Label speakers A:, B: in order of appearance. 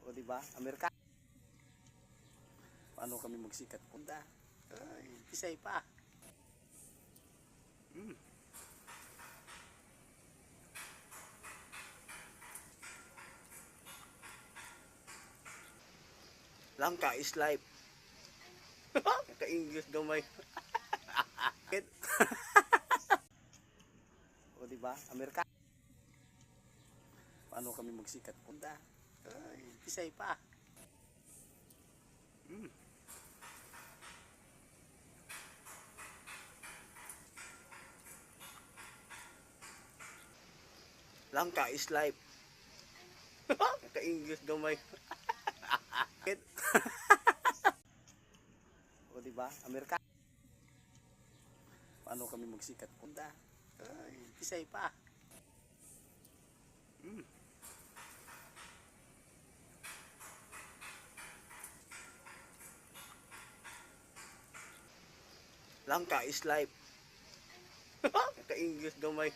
A: O diba? Amerika. Paano kami magsikat? Punta. Ay, Pisay pa. Langka is life. Ka-English daw may. O diba? Amerika. Paano kami magsikat? Punta. Ay, Pisay pa. Langka is life. Ka-English daw may. O diba? Amerika. Paano kami magsikat? Punta. Ay, Pisay pa. Langka is life. Ka-English daw may.